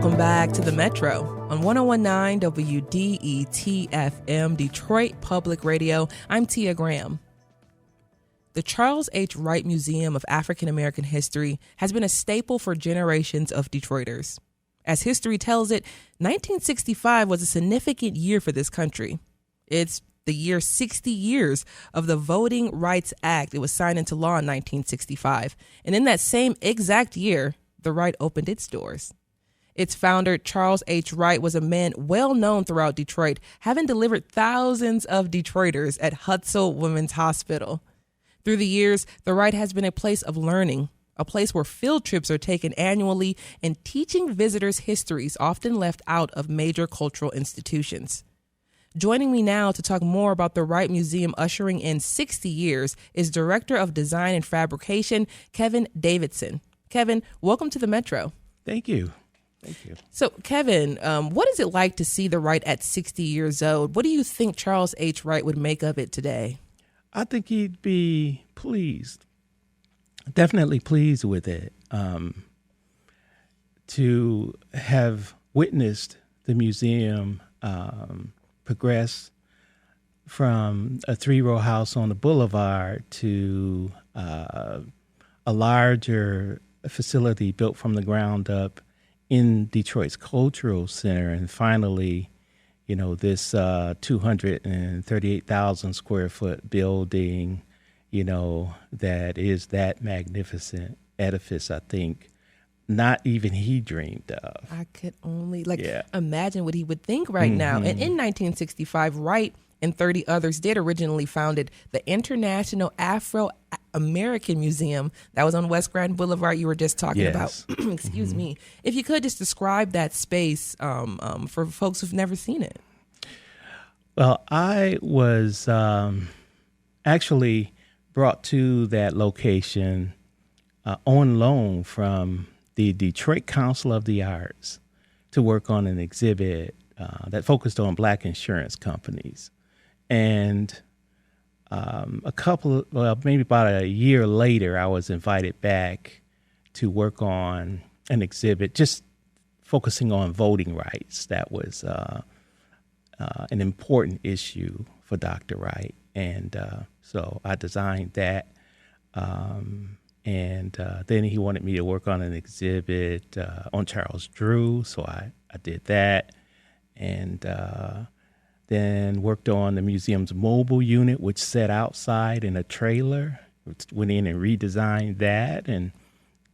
Welcome back to the Metro on 1019 WDET-FM, Detroit Public Radio. I'm Tia Graham. The Charles H. Wright Museum of African American History has been a staple for generations of Detroiters. As history tells it, 1965 was a significant year for this country. It's the year 60 years of the Voting Rights Act. It was signed into law in 1965. And in that same exact year, the Wright opened its doors. Its founder, Charles H. Wright, was a man well known throughout Detroit, having delivered thousands of Detroiters at Hutzel Women's Hospital. Through the years, the Wright has been a place of learning, a place where field trips are taken annually and teaching visitors histories often left out of major cultural institutions. Joining me now to talk more about the Wright Museum ushering in 60 years is Director of Design and Fabrication, Kevin Davidson. Kevin, welcome to the Metro. Thank you. Thank you. So, Kevin, what is it like to see the Wright at 60 years old? What do you think Charles H. Wright would make of it today? I think he'd be pleased, definitely pleased with it, to have witnessed the museum progress from a three-row house on the boulevard to a larger facility built from the ground up in Detroit's cultural center, and finally, this 238,000 square foot building, that is that magnificent edifice, I think not even he dreamed of. I could only imagine what he would think right now. And in 1965, Wright and 30 others did originally founded the International Afro-American Museum that was on West Grand Boulevard you were just talking about. Excuse me. If you could just describe that space for folks who've never seen it. Well, I was actually brought to that location on loan from the Detroit Council of the Arts to work on an exhibit that focused on Black insurance companies. And maybe about a year later, I was invited back to work on an exhibit just focusing on voting rights. That was an important issue for Dr. Wright. And so I designed that. And then he wanted me to work on an exhibit on Charles Drew. So I did that. And then worked on the museum's mobile unit, which sat outside in a trailer. Went in and redesigned that. And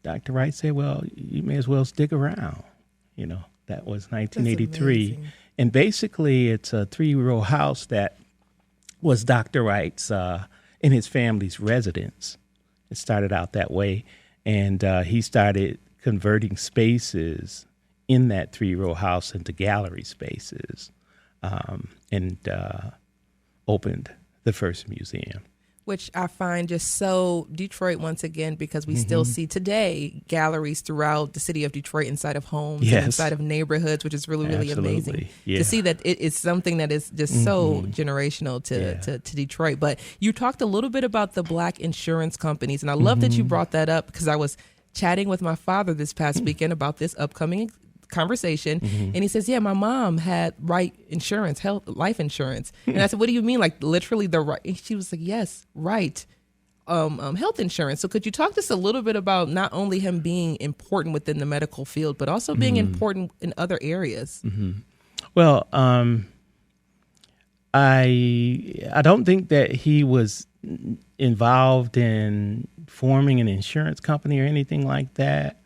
Dr. Wright said, well, you may as well stick around. That was 1983. And basically, it's a three-row house that was Dr. Wright's and his family's residence. It started out that way. And he started converting spaces in that three-row house into gallery spaces. And opened the first museum. Which I find just so Detroit once again, because we still see today galleries throughout the city of Detroit inside of homes and inside of neighborhoods, which is really, really amazing to see that it is something that is just so generational to Detroit. But you talked a little bit about the Black insurance companies, and I love that you brought that up because I was chatting with my father this past weekend about this upcoming conversation, and he says, my mom had Wright insurance, life insurance. And I said, what do you mean, like literally the Wright? And she was like, yes, Wright health insurance. So could you talk to us a little bit about not only him being important within the medical field, but also being important in other areas? Well, I don't think that he was involved in forming an insurance company or anything like that,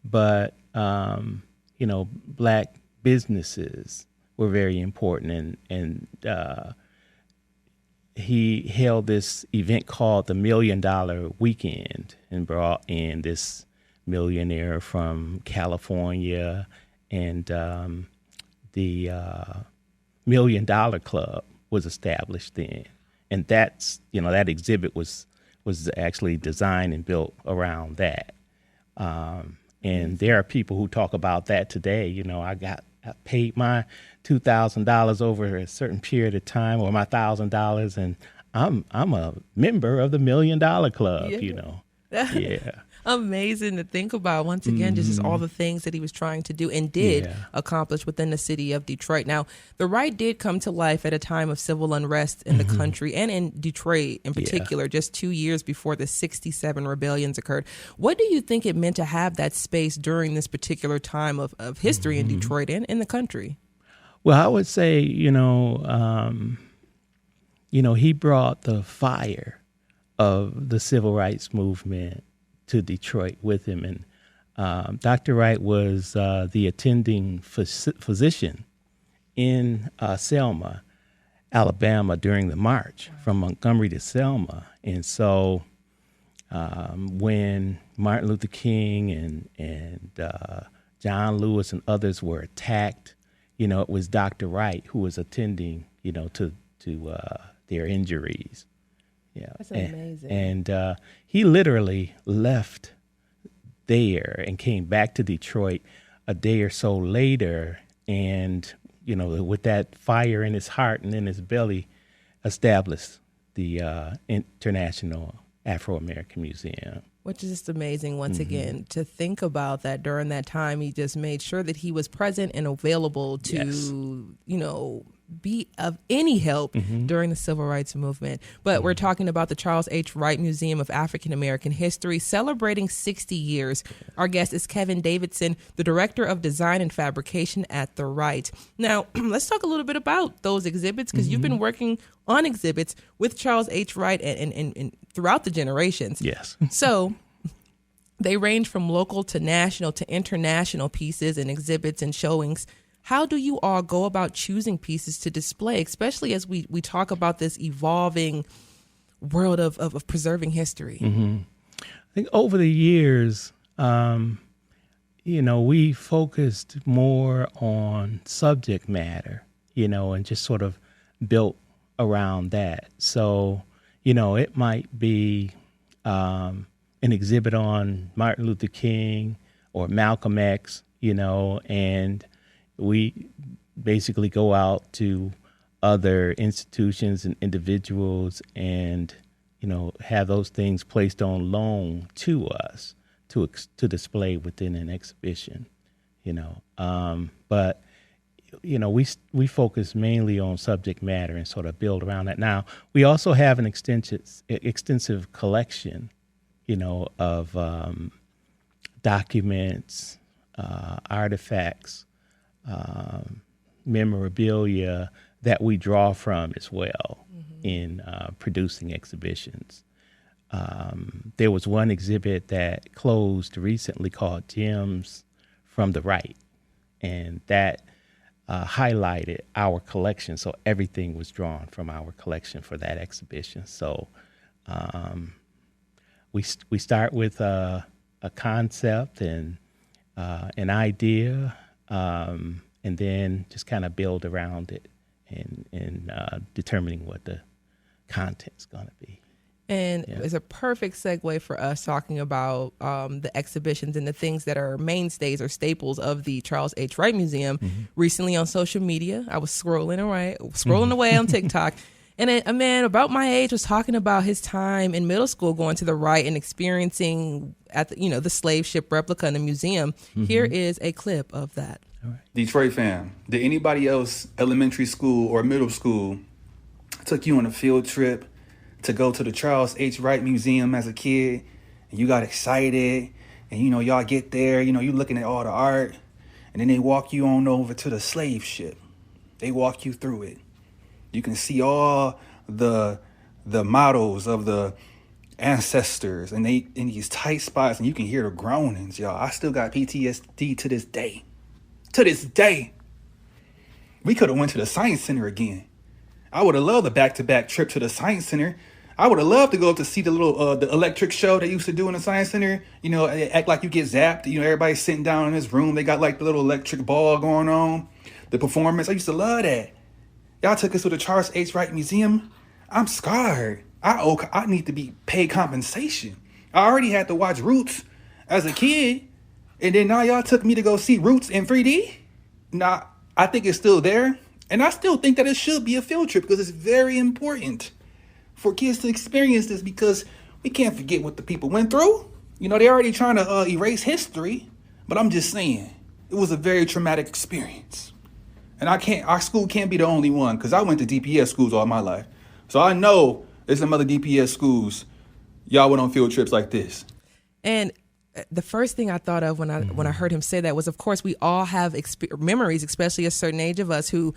but Black businesses were very important, and he held this event called the $1 Million Weekend and brought in this millionaire from California, and the $1 Million Club was established then, and that's that exhibit was actually designed and built around that. And there are people who talk about that today. I paid my $2,000 over a certain period of time, or my $1,000, and I'm a member of the $1 Million Club. Yeah. Amazing to think about. Once again, just all the things that he was trying to do and did accomplish within the city of Detroit. Now, the Wright did come to life at a time of civil unrest in the country and in Detroit in particular, just 2 years before the 67 rebellions occurred. What do you think it meant to have that space during this particular time of history in Detroit and in the country? Well, I would say, he brought the fire of the civil rights movement to Detroit with him. And Dr. Wright was the attending physician in Selma, Alabama during the march from Montgomery to Selma. And so when Martin Luther King and John Lewis and others were attacked, it was Dr. Wright who was attending, to their injuries. Yeah, that's amazing. And he literally left there and came back to Detroit a day or so later, and with that fire in his heart and in his belly, established the International Afro-American Museum. Which is just amazing, once again, to think about that during that time. He just made sure that he was present and available to, be of any help during the civil rights movement. But we're talking about the Charles H. Wright Museum of African American History, celebrating 60 years. Our guest is Kevin Davidson, the Director of Design and Fabrication at the Wright. Now, let's talk a little bit about those exhibits, because you've been working on exhibits with Charles H. Wright and throughout the generations. Yes. So they range from local to national to international pieces and exhibits and showings. How do you all go about choosing pieces to display, especially as we talk about this evolving world of preserving history? I think over the years, we focused more on subject matter, and just sort of built around that. So, it might be an exhibit on Martin Luther King or Malcolm X, and we basically go out to other institutions and individuals and, have those things placed on loan to us to display within an exhibition, But, we focus mainly on subject matter and sort of build around that. Now, we also have an extensive collection, of documents, artifacts, memorabilia that we draw from as well in producing exhibitions. There was one exhibit that closed recently called Gems from the Wright, and that highlighted our collection. So everything was drawn from our collection for that exhibition. So we start with a concept and an idea, and then just kind of build around it and determining what the content's going to be. And it's a perfect segue for us talking about the exhibitions and the things that are mainstays or staples of the Charles H. Wright Museum. Recently on social media, I was scrolling away on TikTok, and a man about my age was talking about his time in middle school going to the Wright and experiencing at the slave ship replica in the museum. Here is a clip of that. All right. Detroit fam, did anybody else, elementary school or middle school, took you on a field trip to go to the Charles H. Wright Museum as a kid, and you got excited, and y'all get there, you looking at all the art, and then they walk you on over to the slave ship. They walk you through it. You can see all the models of the ancestors, and they in these tight spots, and you can hear the groanings, y'all. I still got PTSD to this day. To this day. We could have went to the Science Center again. I would have loved a back-to-back trip to the Science Center. I would have loved to go up to see the little the electric show they used to do in the Science Center. Act like you get zapped. Everybody's sitting down in this room. They got like the little electric ball going on. The performance. I used to love that. Y'all took us to the Charles H. Wright Museum. I'm scarred. I need to be paid compensation. I already had to watch Roots as a kid. And then now y'all took me to go see Roots in 3D. Now, I think it's still there. And I still think that it should be a field trip because it's very important for kids to experience this, because we can't forget what the people went through. You know, they're already trying to erase history, but I'm just saying, it was a very traumatic experience. And our school can't be the only one, because I went to DPS schools all my life. So I know there's some other DPS schools, y'all went on field trips like this. And the first thing I thought of when I heard him say that was, of course, we all have memories, especially a certain age of us who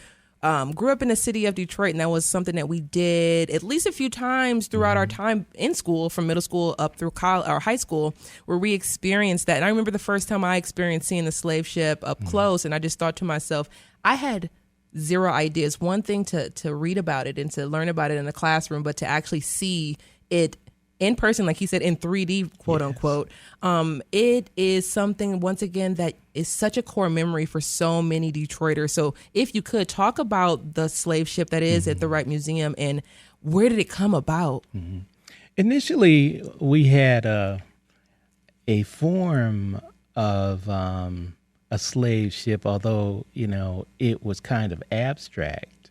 grew up in the city of Detroit, and that was something that we did at least a few times throughout our time in school, from middle school up through college or high school, where we experienced that. And I remember the first time I experienced seeing the slave ship up close, and I just thought to myself, I had zero ideas. One thing to read about it and to learn about it in the classroom, but to actually see it in person, like he said, in 3D, quote unquote, it is something, once again, that is such a core memory for so many Detroiters. So if you could talk about the slave ship that is at the Wright Museum, and where did it come about? Initially, we had a form of a slave ship, although, you know, it was kind of abstract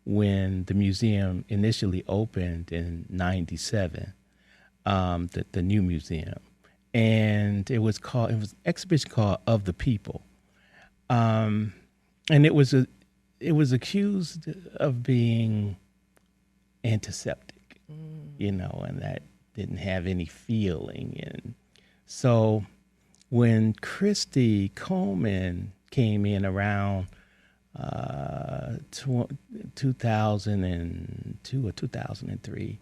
when the museum initially opened in 97. The new museum, and it was an exhibition called Of the People, and it was accused of being antiseptic, you know, and that didn't have any feeling. And so when Christy Coleman came in around 2002 or 2003.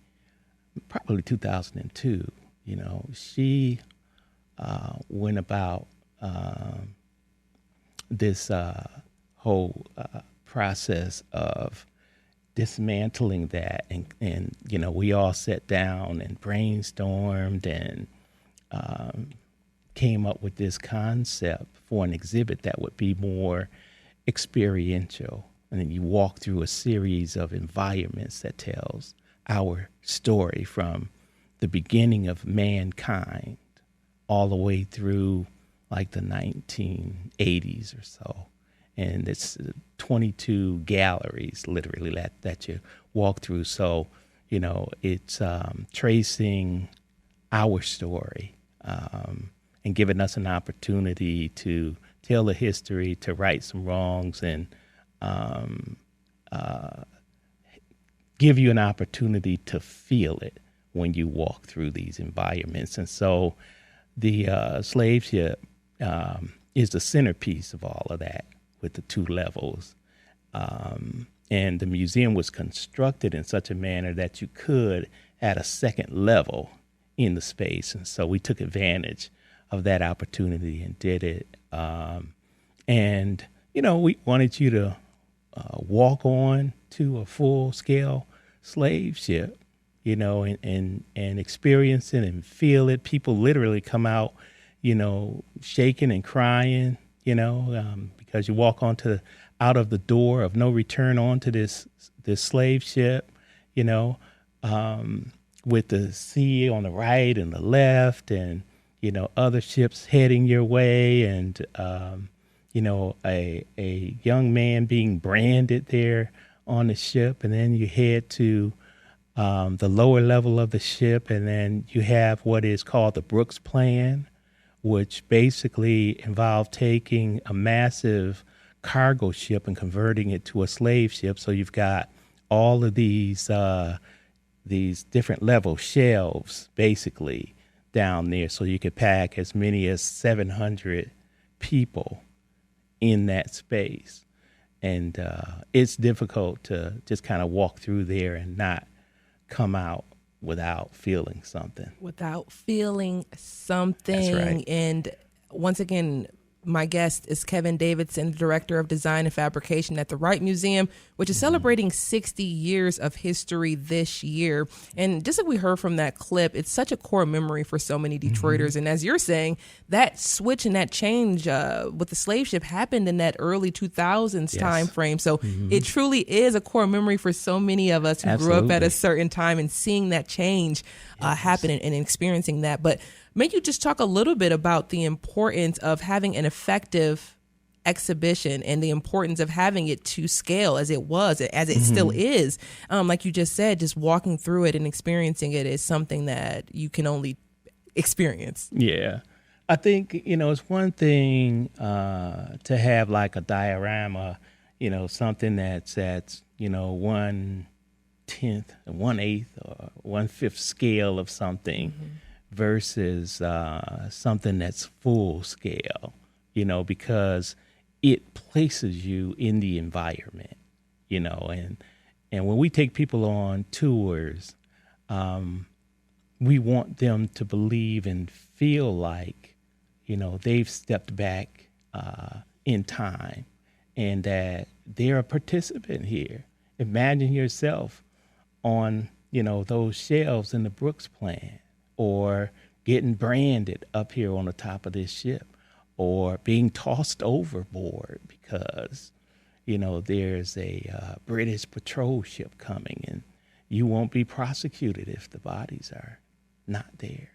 Probably 2002, you know, she went about this whole process of dismantling that. And, you know, we all sat down and brainstormed and came up with this concept for an exhibit that would be more experiential. And then you walk through a series of environments that tells our story from the beginning of mankind all the way through like the 1980s or so. And it's 22 galleries literally that you walk through. So, you know, it's tracing our story and giving us an opportunity to tell the history, to right some wrongs, and give you an opportunity to feel it when you walk through these environments. And so the slave ship is the centerpiece of all of that, with the two levels. And the museum was constructed in such a manner that you could add a second level in the space. And so we took advantage of that opportunity and did it. And, you know, we wanted you to walk on to a full-scale slave ship, you know, and experience it and feel it. People literally come out, you know, shaking and crying, you know, because you walk out of the door of no return onto this slave ship, you know, with the sea on the right and the left, and, you know, other ships heading your way, and you know, a young man being branded there on the ship. And then you head to the lower level of the ship, and then you have what is called the Brooks Plan, which basically involved taking a massive cargo ship and converting it to a slave ship. So you've got all of these different level shelves basically down there, so you could pack as many as 700 people in that space. And it's difficult to just kind of walk through there and not come out without feeling something. That's right. And once again, my guest is Kevin Davidson, Director of Design and Fabrication at the Wright Museum, which is celebrating 60 years of history this year. And just like we heard from that clip, it's such a core memory for so many Detroiters. And as you're saying, that switch and that change with the slave ship happened in that early 2000s time frame. So it truly is a core memory for so many of us who grew up at a certain time, and seeing that change happen and experiencing that. But may you just talk a little bit about the importance of having an effective exhibition and the importance of having it to scale as it was, as it still is. Like you just said, just walking through it and experiencing it is something that you can only experience. Yeah. I think, it's one thing to have like a diorama, something that's at, 1/10, 1/8, or 1/5 scale of something versus something that's full scale, because it places you in the environment, and when we take people on tours, we want them to believe and feel like, they've stepped back in time and that they're a participant here. Imagine yourself on, those shelves in the Brooks plant, or getting branded up here on the top of this ship, or being tossed overboard because, there's a British patrol ship coming, and you won't be prosecuted if the bodies are not there.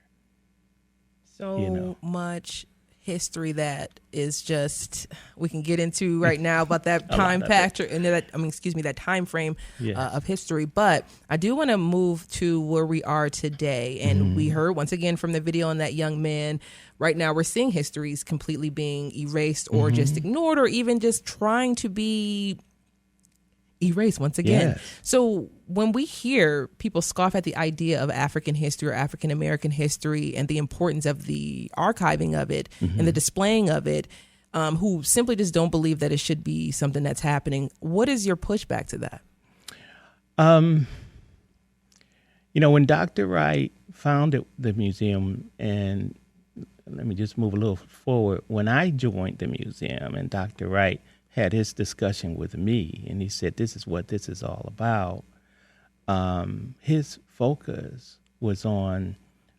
So much history that is just, we can get into right now about that time factor and that time frame of history. But I do want to move to where we are today. And we heard once again from the video on that young man. Right now we're seeing histories completely being erased or just ignored, or even just trying to be erased once again. Yes. So when we hear people scoff at the idea of African history or African American history and the importance of the archiving of it and the displaying of it, who simply just don't believe that it should be something that's happening, what is your pushback to that? When Dr. Wright founded the museum, and let me just move a little forward, when I joined the museum and Dr. Wright had his discussion with me, and he said, this is what this is all about. His focus was on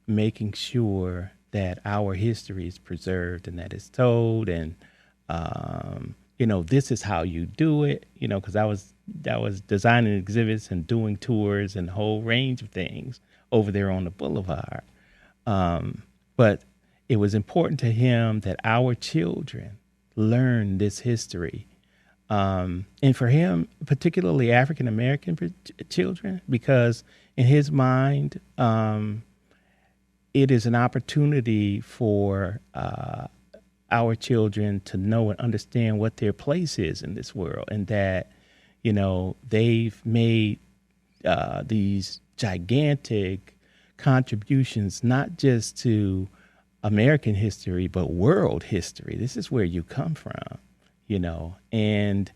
making sure that our history is preserved and that it's told, and, this is how you do it, because I was designing exhibits and doing tours and a whole range of things over there on the boulevard. But it was important to him that our children learn this history. And for him, particularly African-American children, because in his mind, it is an opportunity for our children to know and understand what their place is in this world, and that, they've made these gigantic contributions, not just to American history, but world history. This is where you come from, and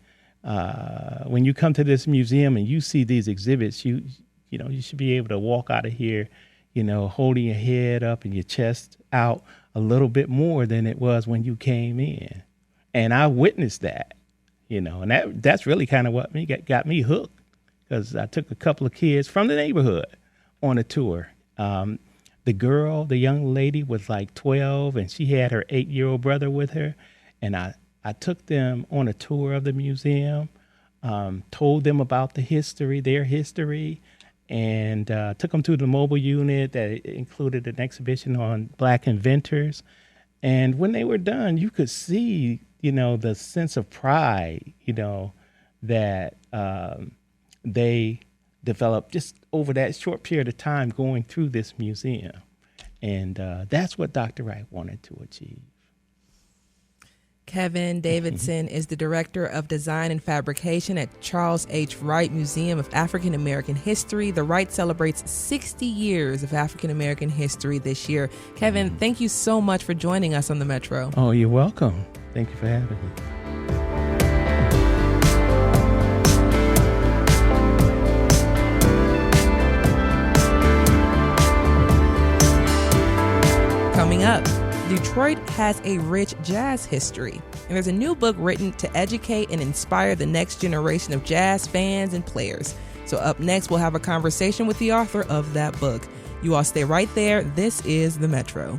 when you come to this museum and you see these exhibits, you should be able to walk out of here, holding your head up and your chest out a little bit more than it was when you came in. And I witnessed that, and that's really kind of what got me hooked, because I took a couple of kids from the neighborhood on a tour. The young lady was like 12, and she had her 8-year-old brother with her. And I took them on a tour of the museum, told them about their history, and took them to the mobile unit that included an exhibition on Black inventors. And when they were done, you could see, the sense of pride, that they developed just over that short period of time going through this museum. And that's what Dr. Wright wanted to achieve. Kevin Davidson is the Director of Design and Fabrication at Charles H. Wright Museum of African American History. The Wright celebrates 60 years of African American history this year. Kevin, thank you so much for joining us on the Metro. Oh, you're welcome. Thank you for having me. Coming up, Detroit has a rich jazz history, and there's a new book written to educate and inspire the next generation of jazz fans and players. So up next, we'll have a conversation with the author of that book. You all stay right there. This is The Metro.